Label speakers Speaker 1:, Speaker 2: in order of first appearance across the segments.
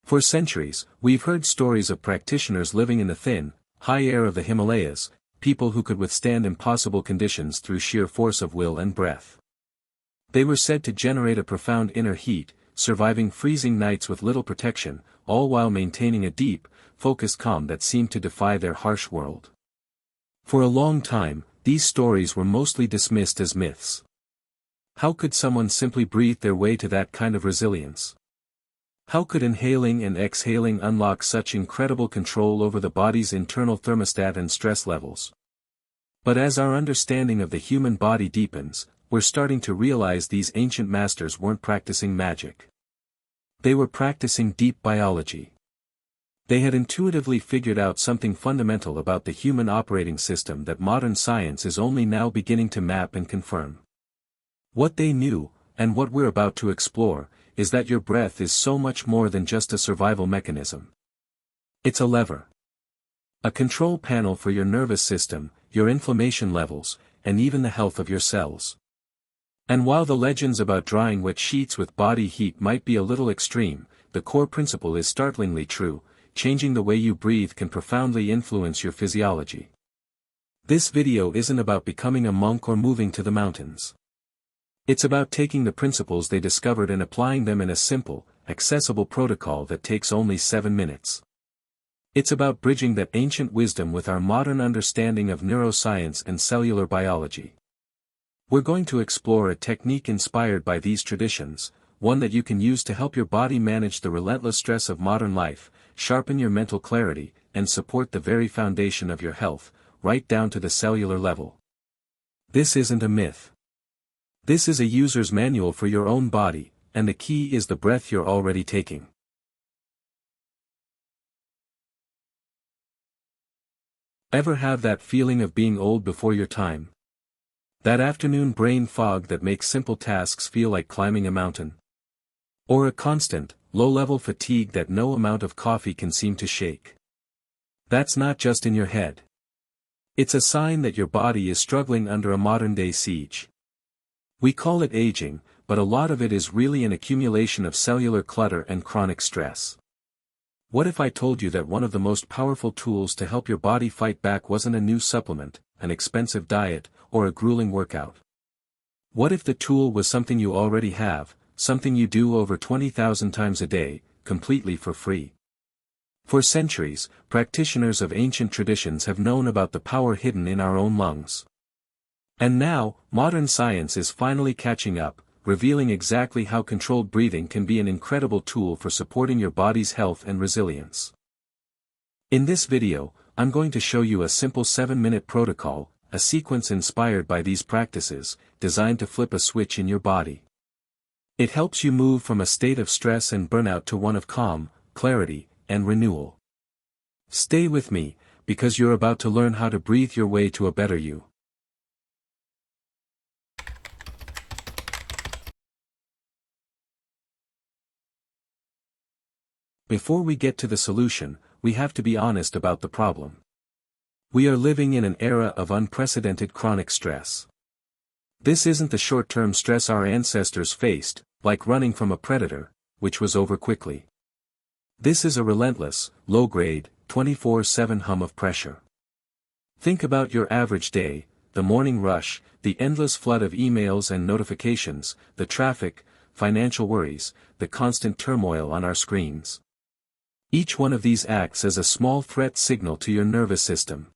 Speaker 1: For centuries, we've heard stories of practitioners living in the thin, high air of the Himalayas, people who could withstand impossible conditions through sheer force of will and breath. They were said to generate a profound inner heat, surviving freezing nights with little protection, all while maintaining a deep, focused calm that seemed to defy their harsh world. For a long time, these stories were mostly dismissed as myths. How could someone simply breathe their way to that kind of resilience? How could inhaling and exhaling unlock such incredible control over the body's internal thermostat and stress levels? But as our understanding of the human body deepens, we're starting to realize these ancient masters weren't practicing magic. They were practicing deep biology. They had intuitively figured out something fundamental about the human operating system that modern science is only now beginning to map and confirm. What they knew, and what we're about to explore, is that your breath is so much more than just a survival mechanism. It's a lever. A control panel for your nervous system, your inflammation levels, and even the health of your cells. And while the legends about drying wet sheets with body heat might be a little extreme, the core principle is startlingly true: changing the way you breathe can profoundly influence your physiology. This video isn't about becoming a monk or moving to the mountains. It's about taking the principles they discovered and applying them in a simple, accessible protocol that takes only 7 minutes. It's about bridging that ancient wisdom with our modern understanding of neuroscience and cellular biology. We're going to explore a technique inspired by these traditions, one that you can use to help your body manage the relentless stress of modern life, sharpen your mental clarity, and support the very foundation of your health, right down to the cellular level. This isn't a myth. This is a user's manual for your own body, and the key is the breath you're already taking. Ever have that feeling of being old before your time? That afternoon brain fog that makes simple tasks feel like climbing a mountain? Or a constant, low-level fatigue that no amount of coffee can seem to shake? That's not just in your head. It's a sign that your body is struggling under a modern-day siege. We call it aging, but a lot of it is really an accumulation of cellular clutter and chronic stress. What if I told you that one of the most powerful tools to help your body fight back wasn't a new supplement, an expensive diet, or a grueling workout? What if the tool was something you already have, something you do over 20,000 times a day, completely for free? For centuries, practitioners of ancient traditions have known about the power hidden in our own lungs. And now, modern science is finally catching up, revealing exactly how controlled breathing can be an incredible tool for supporting your body's health and resilience. In this video, I'm going to show you a simple 7-minute protocol, a sequence inspired by these practices, designed to flip a switch in your body. It helps you move from a state of stress and burnout to one of calm, clarity, and renewal. Stay with me, because you're about to learn how to breathe your way to a better you. Before we get to the solution, we have to be honest about the problem. We are living in an era of unprecedented chronic stress. This isn't the short-term stress our ancestors faced, like running from a predator, which was over quickly. This is a relentless, low-grade, 24/7 hum of pressure. Think about your average day: the morning rush, the endless flood of emails and notifications, the traffic, financial worries, the constant turmoil on our screens. Each one of these acts as a small threat signal to your nervous system.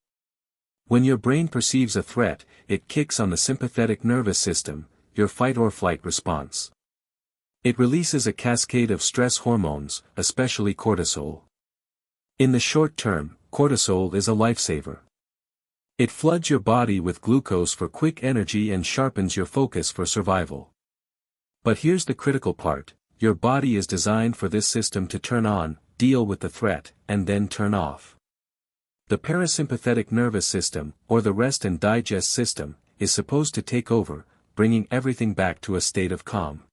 Speaker 1: When your brain perceives a threat, it kicks on the sympathetic nervous system, your fight-or-flight response. It releases a cascade of stress hormones, especially cortisol. In the short term, cortisol is a lifesaver. It floods your body with glucose for quick energy and sharpens your focus for survival. But here's the critical part: your body is designed for this system to turn on, deal with the threat, and then turn off. The parasympathetic nervous system, or the rest and digest system, is supposed to take over, bringing everything back to a state of calm.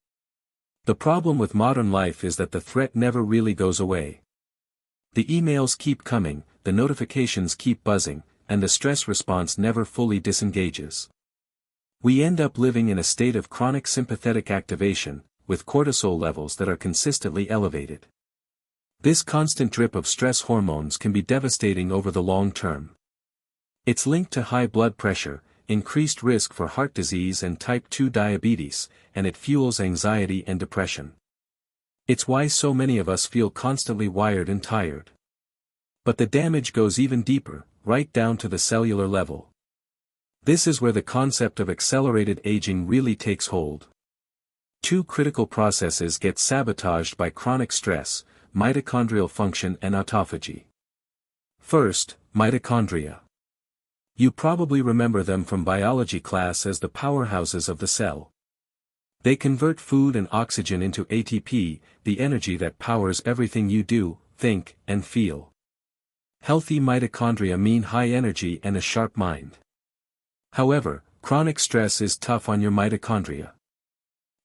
Speaker 1: The problem with modern life is that the threat never really goes away. The emails keep coming, the notifications keep buzzing, and the stress response never fully disengages. We end up living in a state of chronic sympathetic activation, with cortisol levels that are consistently elevated. This constant drip of stress hormones can be devastating over the long term. It's linked to high blood pressure, increased risk for heart disease and type 2 diabetes, and it fuels anxiety and depression. It's why so many of us feel constantly wired and tired. But the damage goes even deeper, right down to the cellular level. This is where the concept of accelerated aging really takes hold. Two critical processes get sabotaged by chronic stress: mitochondrial function and autophagy. First, mitochondria. You probably remember them from biology class as the powerhouses of the cell. They convert food and oxygen into ATP, the energy that powers everything you do, think, and feel. Healthy mitochondria mean high energy and a sharp mind. However, chronic stress is tough on your mitochondria.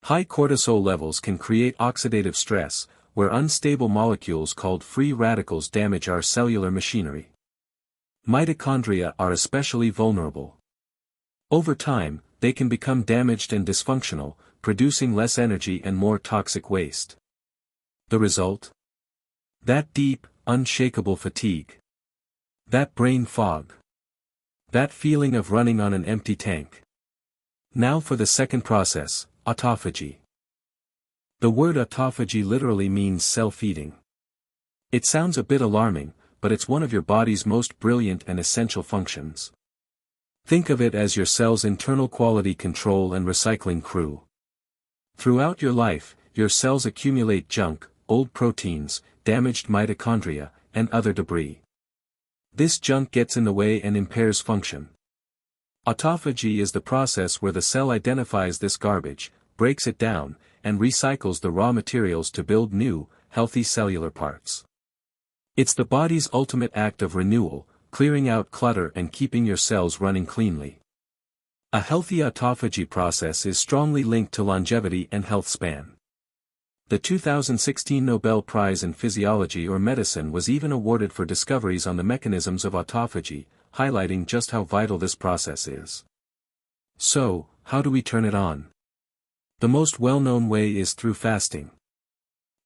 Speaker 1: High cortisol levels can create oxidative stress, where unstable molecules called free radicals damage our cellular machinery. Mitochondria are especially vulnerable. Over time, they can become damaged and dysfunctional, producing less energy and more toxic waste. The result? That deep, unshakable fatigue. That brain fog. That feeling of running on an empty tank. Now for the second process, autophagy. The word autophagy literally means self-eating. It sounds a bit alarming, but it's one of your body's most brilliant and essential functions. Think of it as your cell's internal quality control and recycling crew. Throughout your life, your cells accumulate junk, old proteins, damaged mitochondria, and other debris. This junk gets in the way and impairs function. Autophagy is the process where the cell identifies this garbage, breaks it down, and recycles the raw materials to build new, healthy cellular parts. It's the body's ultimate act of renewal, clearing out clutter and keeping your cells running cleanly. A healthy autophagy process is strongly linked to longevity and health span. The 2016 Nobel Prize in Physiology or Medicine was even awarded for discoveries on the mechanisms of autophagy, highlighting just how vital this process is. So, how do we turn it on? The most well-known way is through fasting.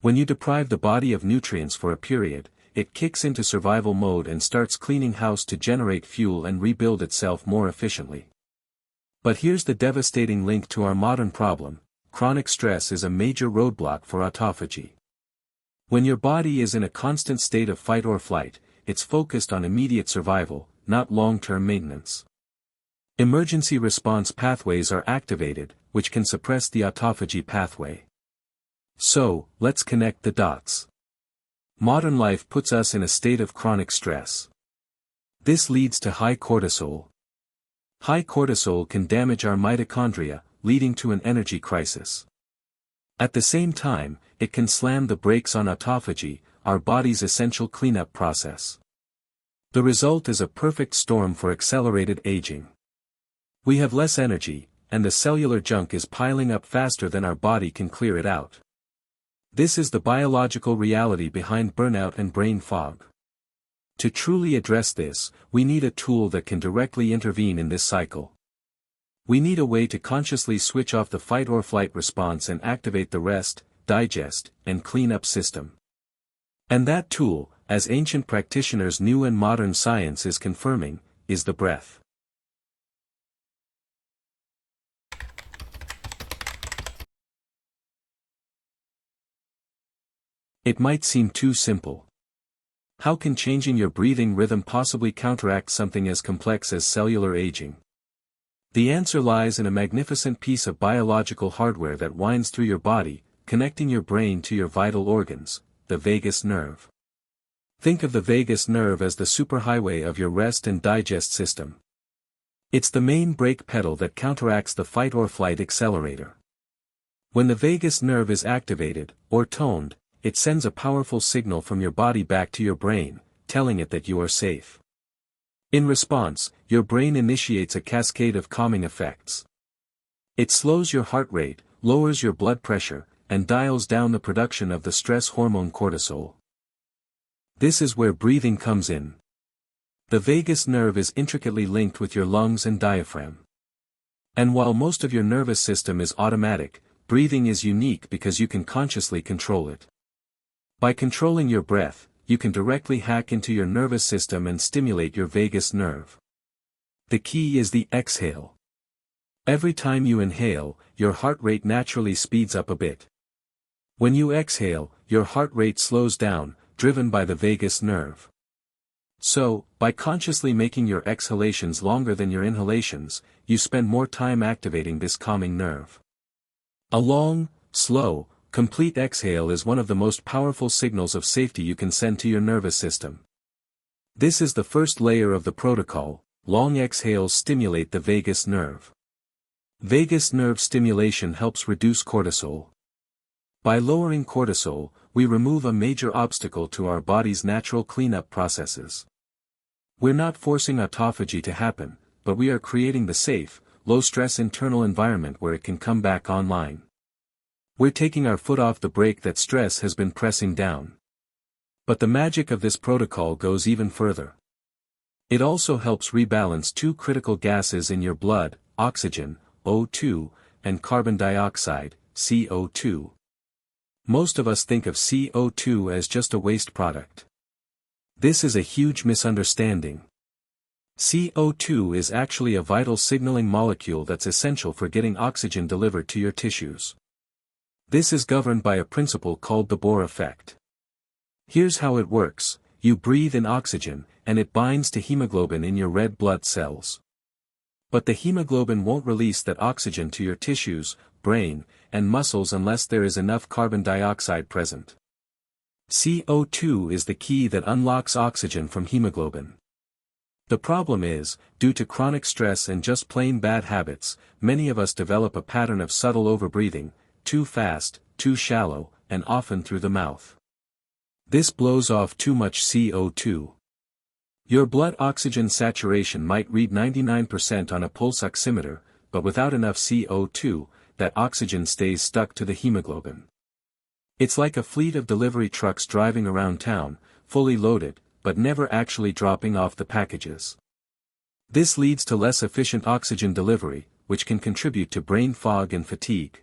Speaker 1: When you deprive the body of nutrients for a period, it kicks into survival mode and starts cleaning house to generate fuel and rebuild itself more efficiently. But here's the devastating link to our modern problem: chronic stress is a major roadblock for autophagy. When your body is in a constant state of fight or flight, it's focused on immediate survival, not long-term maintenance. Emergency response pathways are activated, which can suppress the autophagy pathway. So, let's connect the dots. Modern life puts us in a state of chronic stress. This leads to high cortisol. High cortisol can damage our mitochondria, leading to an energy crisis. At the same time, it can slam the brakes on autophagy, our body's essential cleanup process. The result is a perfect storm for accelerated aging. We have less energy, and the cellular junk is piling up faster than our body can clear it out. This is the biological reality behind burnout and brain fog. To truly address this, we need a tool that can directly intervene in this cycle. We need a way to consciously switch off the fight or flight response and activate the rest, digest, and clean up system. And that tool, as ancient practitioners' new and modern science is confirming, is the breath. It might seem too simple. How can changing your breathing rhythm possibly counteract something as complex as cellular aging? The answer lies in a magnificent piece of biological hardware that winds through your body, connecting your brain to your vital organs, the vagus nerve. Think of the vagus nerve as the superhighway of your rest and digest system. It's the main brake pedal that counteracts the fight or flight accelerator. When the vagus nerve is activated, or toned, it sends a powerful signal from your body back to your brain, telling it that you are safe. In response, your brain initiates a cascade of calming effects. It slows your heart rate, lowers your blood pressure, and dials down the production of the stress hormone cortisol. This is where breathing comes in. The vagus nerve is intricately linked with your lungs and diaphragm. And while most of your nervous system is automatic, breathing is unique because you can consciously control it. By controlling your breath, you can directly hack into your nervous system and stimulate your vagus nerve. The key is the exhale. Every time you inhale, your heart rate naturally speeds up a bit. When you exhale, your heart rate slows down, driven by the vagus nerve. So, by consciously making your exhalations longer than your inhalations, you spend more time activating this calming nerve. A long, slow, complete exhale is one of the most powerful signals of safety you can send to your nervous system. This is the first layer of the protocol. Long exhales stimulate the vagus nerve. Vagus nerve stimulation helps reduce cortisol. By lowering cortisol, we remove a major obstacle to our body's natural cleanup processes. We're not forcing autophagy to happen, but we are creating the safe, low-stress internal environment where it can come back online. We're taking our foot off the brake that stress has been pressing down. But the magic of this protocol goes even further. It also helps rebalance two critical gases in your blood, oxygen, O2, and carbon dioxide, CO2. Most of us think of CO2 as just a waste product. This is a huge misunderstanding. CO2 is actually a vital signaling molecule that's essential for getting oxygen delivered to your tissues. This is governed by a principle called the Bohr effect. Here's how it works: you breathe in oxygen, and it binds to hemoglobin in your red blood cells. But the hemoglobin won't release that oxygen to your tissues, brain, and muscles unless there is enough carbon dioxide present. CO2 is the key that unlocks oxygen from hemoglobin. The problem is, due to chronic stress and just plain bad habits, many of us develop a pattern of subtle overbreathing, too fast, too shallow, and often through the mouth. This blows off too much CO2. Your blood oxygen saturation might read 99% on a pulse oximeter, but without enough CO2, that oxygen stays stuck to the hemoglobin. It's like a fleet of delivery trucks driving around town, fully loaded, but never actually dropping off the packages. This leads to less efficient oxygen delivery, which can contribute to brain fog and fatigue.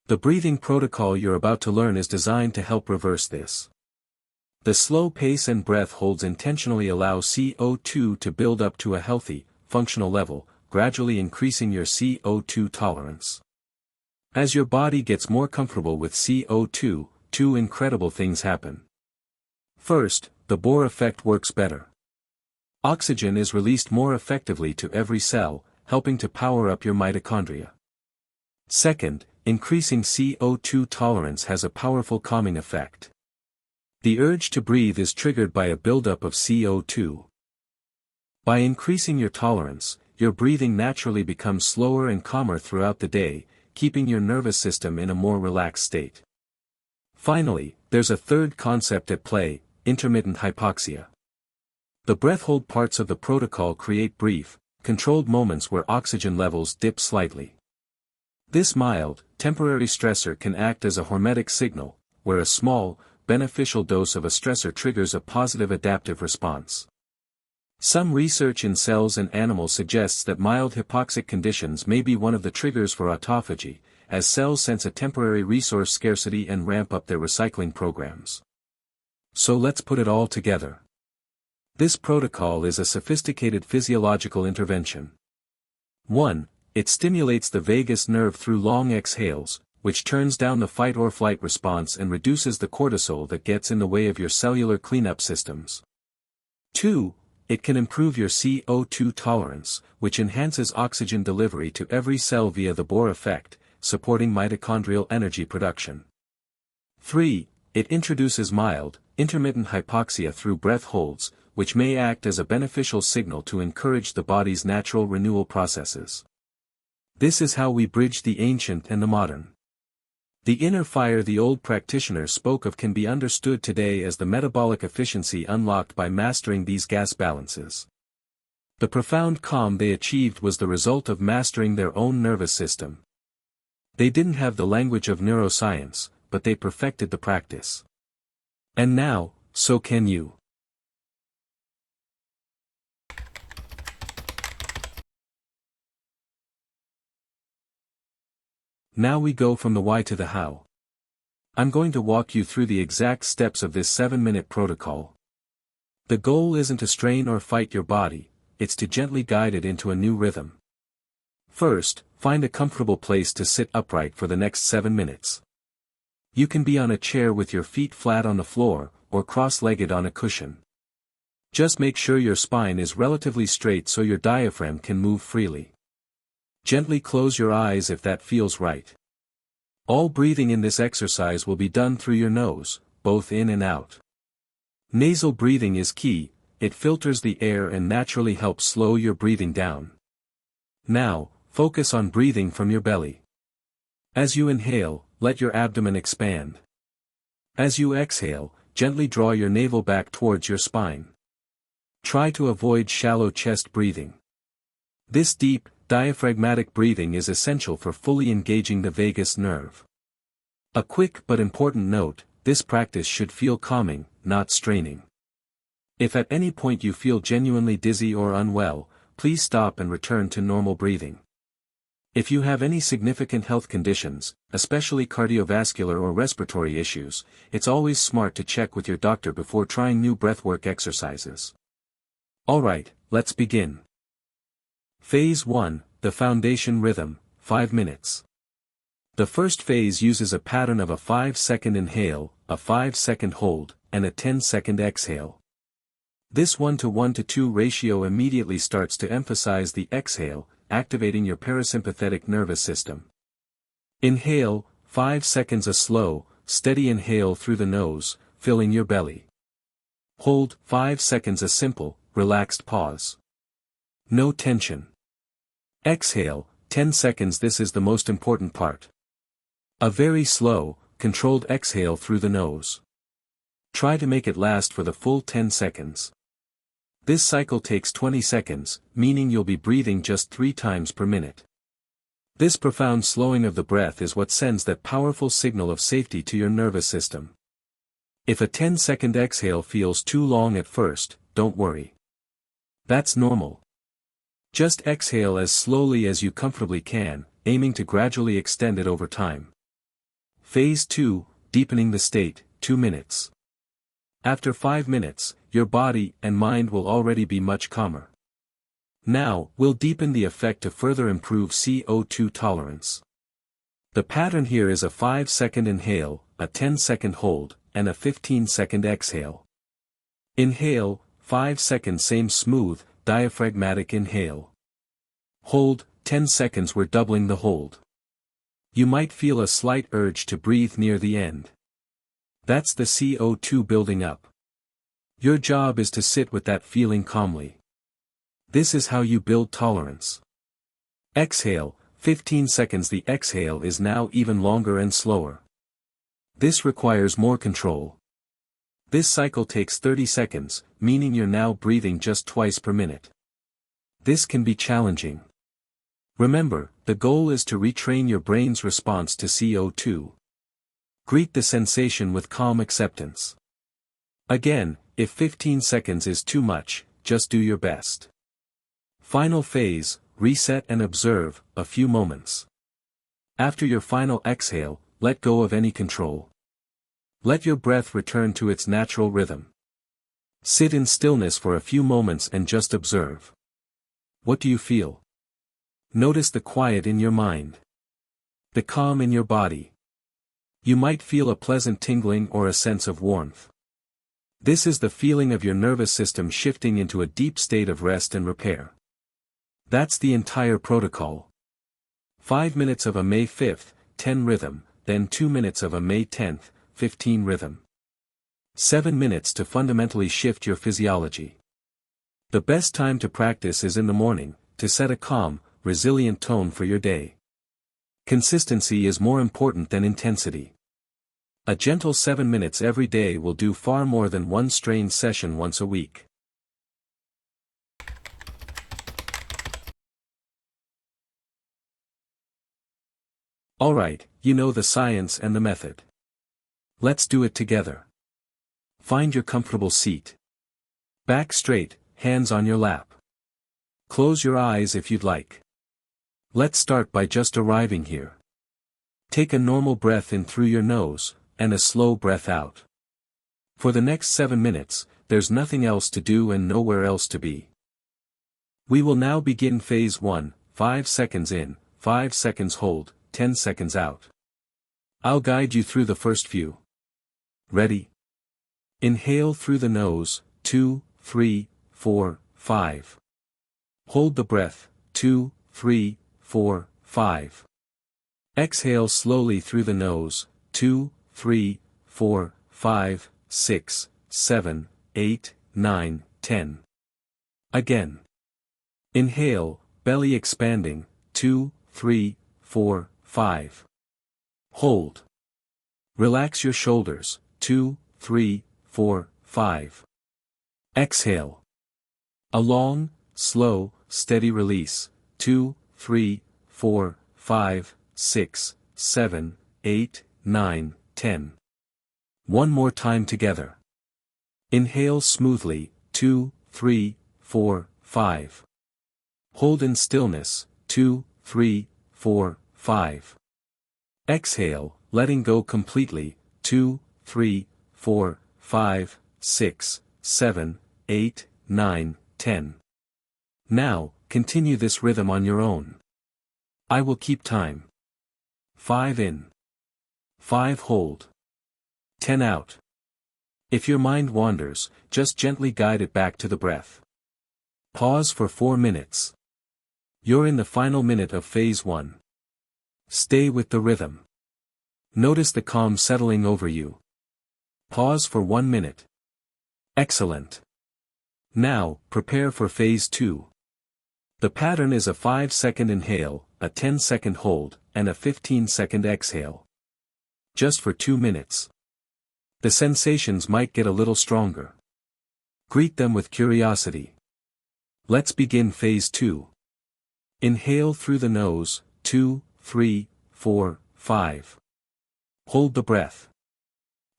Speaker 1: The breathing protocol you're about to learn is designed to help reverse this. The slow pace and breath holds intentionally allow CO2 to build up to a healthy, functional level, gradually increasing your CO2 tolerance. As your body gets more comfortable with CO2, two incredible things happen. First, the Bohr effect works better. Oxygen is released more effectively to every cell, helping to power up your mitochondria. Second, increasing CO2 tolerance has a powerful calming effect. The urge to breathe is triggered by a buildup of CO2. By increasing your tolerance, your breathing naturally becomes slower and calmer throughout the day, keeping your nervous system in a more relaxed state. Finally, there's a third concept at play: intermittent hypoxia. The breath hold parts of the protocol create brief, controlled moments where oxygen levels dip slightly. This mild, temporary stressor can act as a hormetic signal, where a small, beneficial dose of a stressor triggers a positive adaptive response. Some research in cells and animals suggests that mild hypoxic conditions may be one of the triggers for autophagy, as cells sense a temporary resource scarcity and ramp up their recycling programs. So let's put it all together. This protocol is a sophisticated physiological intervention. 1. It stimulates the vagus nerve through long exhales, which turns down the fight-or-flight response and reduces the cortisol that gets in the way of your cellular cleanup systems. 2. It can improve your CO2 tolerance, which enhances oxygen delivery to every cell via the Bohr effect, supporting mitochondrial energy production. 3. It introduces mild, intermittent hypoxia through breath holds, which may act as a beneficial signal to encourage the body's natural renewal processes. This is how we bridge the ancient and the modern. The inner fire the old practitioner spoke of can be understood today as the metabolic efficiency unlocked by mastering these gas balances. The profound calm they achieved was the result of mastering their own nervous system. They didn't have the language of neuroscience, but they perfected the practice. And now, so can you. Now we go from the why to the how. I'm going to walk you through the exact steps of this 7-minute protocol. The goal isn't to strain or fight your body, it's to gently guide it into a new rhythm. First, find a comfortable place to sit upright for the next 7 minutes. You can be on a chair with your feet flat on the floor, or cross-legged on a cushion. Just make sure your spine is relatively straight so your diaphragm can move freely. Gently close your eyes if that feels right. All breathing in this exercise will be done through your nose, both in and out. Nasal breathing is key, it filters the air and naturally helps slow your breathing down. Now, focus on breathing from your belly. As you inhale, let your abdomen expand. As you exhale, gently draw your navel back towards your spine. Try to avoid shallow chest breathing. This deep, diaphragmatic breathing is essential for fully engaging the vagus nerve. A quick but important note, this practice should feel calming, not straining. If at any point you feel genuinely dizzy or unwell, please stop and return to normal breathing. If you have any significant health conditions, especially cardiovascular or respiratory issues, it's always smart to check with your doctor before trying new breathwork exercises. Alright, let's begin. Phase 1, the foundation rhythm, 5 minutes. The first phase uses a pattern of a 5-second inhale, a 5-second hold, and a 10-second exhale. This 1:1:2 ratio immediately starts to emphasize the exhale, activating your parasympathetic nervous system. Inhale, 5 seconds a slow, steady inhale through the nose, filling your belly. Hold, 5 seconds a simple, relaxed pause. No tension. Exhale, 10 seconds. This is the most important part. A very slow, controlled exhale through the nose. Try to make it last for the full 10 seconds. This cycle takes 20 seconds, meaning you'll be breathing just 3 times per minute. This profound slowing of the breath is what sends that powerful signal of safety to your nervous system. If a 10-second exhale feels too long at first, don't worry. That's normal. Just exhale as slowly as you comfortably can, aiming to gradually extend it over time. Phase 2, deepening the state, 2 minutes. After 5 minutes, your body and mind will already be much calmer. Now, we'll deepen the effect to further improve CO2 tolerance. The pattern here is a 5-second inhale, a 10-second hold, and a 15-second exhale. Inhale, 5 seconds, same smooth, diaphragmatic inhale. Hold, 10 seconds. We're doubling the hold. You might feel a slight urge to breathe near the end. That's the CO2 building up. Your job is to sit with that feeling calmly. This is how you build tolerance. Exhale, 15 seconds. The exhale is now even longer and slower. This requires more control. This cycle takes 30 seconds, meaning you're now breathing just twice per minute. This can be challenging. Remember, the goal is to retrain your brain's response to CO2. Greet the sensation with calm acceptance. Again, if 15 seconds is too much, just do your best. Final phase, reset and observe, a few moments. After your final exhale, let go of any control. Let your breath return to its natural rhythm. Sit in stillness for a few moments and just observe. What do you feel? Notice the quiet in your mind. The calm in your body. You might feel a pleasant tingling or a sense of warmth. This is the feeling of your nervous system shifting into a deep state of rest and repair. That's the entire protocol. 5 minutes of a May 5th, 10 rhythm, then 2 minutes of a May 10th, 15 rhythm. 7 minutes to fundamentally shift your physiology. The best time to practice is in the morning, to set a calm, resilient tone for your day. Consistency is more important than intensity. A gentle 7 minutes every day will do far more than one strained session once a week. Alright, you know the science and the method. Let's do it together. Find your comfortable seat. Back straight, hands on your lap. Close your eyes if you'd like. Let's start by just arriving here. Take a normal breath in through your nose, and a slow breath out. For the next 7 minutes, there's nothing else to do and nowhere else to be. We will now begin phase 1, 5 seconds in, 5 seconds hold, 10 seconds out. I'll guide you through the first few. Ready? Inhale through the nose, 2, 3, 4, 5. Hold the breath, 2, 3, 4, 5. Exhale slowly through the nose, 2, 3, 4, 5, 6, 7, 8, 9, 10. Again. Inhale, belly expanding, 2, 3, 4, 5. Hold. Relax your shoulders, 2, 3, 4, 5. Exhale. A long, slow, steady release, 2, 3, 4, 5, 6, 7, 8, 9, 10. One more time together. Inhale smoothly, 2, 3, 4, 5. Hold in stillness, 2, 3, 4, 5. Exhale, letting go completely, 2, 3, 4, 5, 6, 7, 8, 9, 10. Now, continue this rhythm on your own. I will keep time. 5 in. 5 hold. 10 out. If your mind wanders, just gently guide it back to the breath. Pause for 4 minutes. You're in the final minute of phase 1. Stay with the rhythm. Notice the calm settling over you. Pause for 1 minute. Excellent. Now, prepare for phase 2. The pattern is a 5-second inhale, a 10-second hold, and a 15-second exhale. Just for 2 minutes. The sensations might get a little stronger. Greet them with curiosity. Let's begin phase 2. Inhale through the nose, 2, 3, 4, 5. Hold the breath.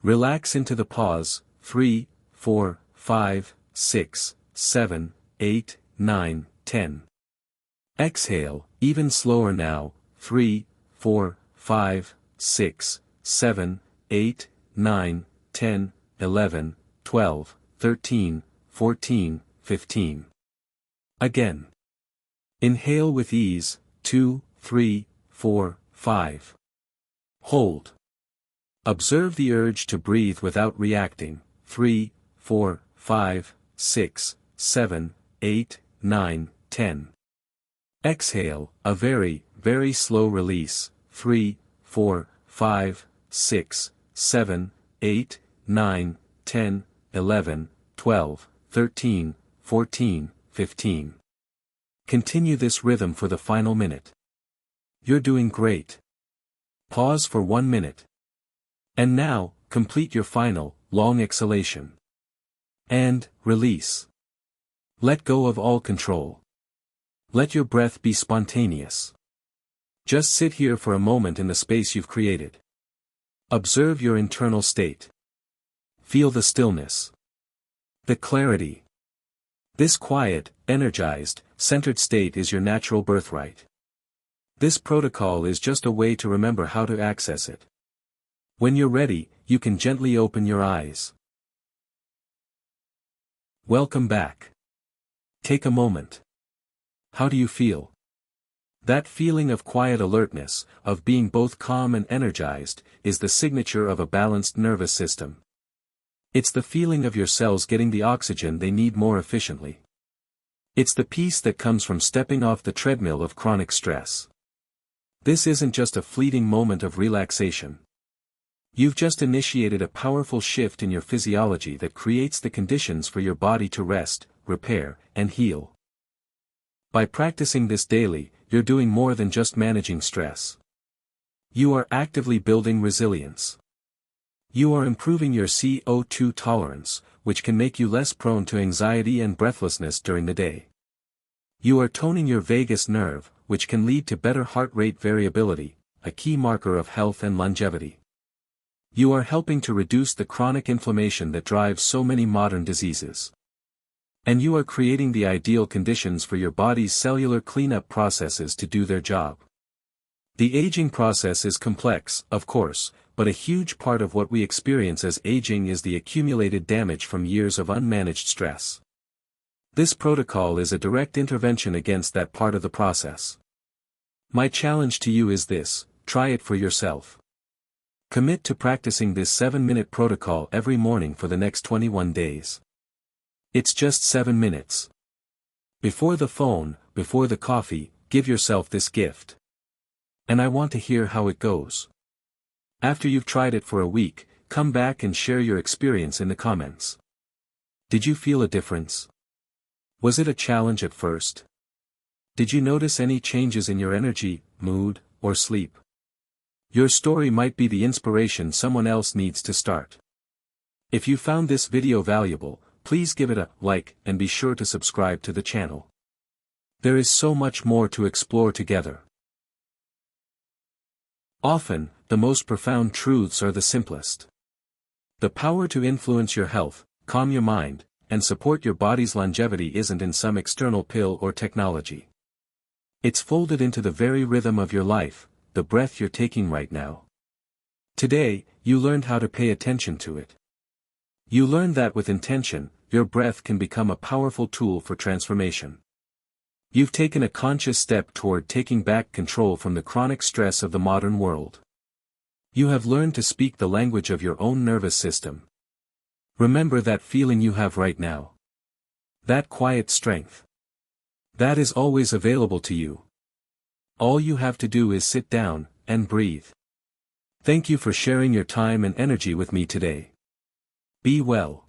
Speaker 1: Relax into the pause, 3, 4, 5, 6, 7, 8, 9, 10. Exhale, even slower now, 3, 4, 5, 6, 7, 8, 9, 10, 11, 12, 13, 14, 15. Again. Inhale with ease, 2, 3, 4, 5. Hold. Observe the urge to breathe without reacting, 3, 4, 5, 6, 7, 8, 9, 10. Exhale, a very, very slow release, 3, 4, 5, 6, 7, 8, 9, 10, 11, 12, 13, 14, 15. Continue this rhythm for the final minute. You're doing great. Pause for 1 minute. And now, complete your final, long exhalation. And, release. Let go of all control. Let your breath be spontaneous. Just sit here for a moment in the space you've created. Observe your internal state. Feel the stillness. The clarity. This quiet, energized, centered state is your natural birthright. This protocol is just a way to remember how to access it. When you're ready, you can gently open your eyes. Welcome back. Take a moment. How do you feel? That feeling of quiet alertness, of being both calm and energized, is the signature of a balanced nervous system. It's the feeling of your cells getting the oxygen they need more efficiently. It's the peace that comes from stepping off the treadmill of chronic stress. This isn't just a fleeting moment of relaxation. You've just initiated a powerful shift in your physiology that creates the conditions for your body to rest, repair, and heal. By practicing this daily, you're doing more than just managing stress. You are actively building resilience. You are improving your CO2 tolerance, which can make you less prone to anxiety and breathlessness during the day. You are toning your vagus nerve, which can lead to better heart rate variability, a key marker of health and longevity. You are helping to reduce the chronic inflammation that drives so many modern diseases. And you are creating the ideal conditions for your body's cellular cleanup processes to do their job. The aging process is complex, of course, but a huge part of what we experience as aging is the accumulated damage from years of unmanaged stress. This protocol is a direct intervention against that part of the process. My challenge to you is this: try it for yourself. Commit to practicing this 7-minute protocol every morning for the next 21 days. It's just 7 minutes. Before the phone, before the coffee, give yourself this gift. And I want to hear how it goes. After you've tried it for a week, come back and share your experience in the comments. Did you feel a difference? Was it a challenge at first? Did you notice any changes in your energy, mood, or sleep? Your story might be the inspiration someone else needs to start. If you found this video valuable, please give it a like and be sure to subscribe to the channel. There is so much more to explore together. Often, the most profound truths are the simplest. The power to influence your health, calm your mind, and support your body's longevity isn't in some external pill or technology. It's folded into the very rhythm of your life, the breath you're taking right now. Today, you learned how to pay attention to it. You learned that with intention, your breath can become a powerful tool for transformation. You've taken a conscious step toward taking back control from the chronic stress of the modern world. You have learned to speak the language of your own nervous system. Remember that feeling you have right now. That quiet strength. That is always available to you. All you have to do is sit down and breathe. Thank you for sharing your time and energy with me today. Be well.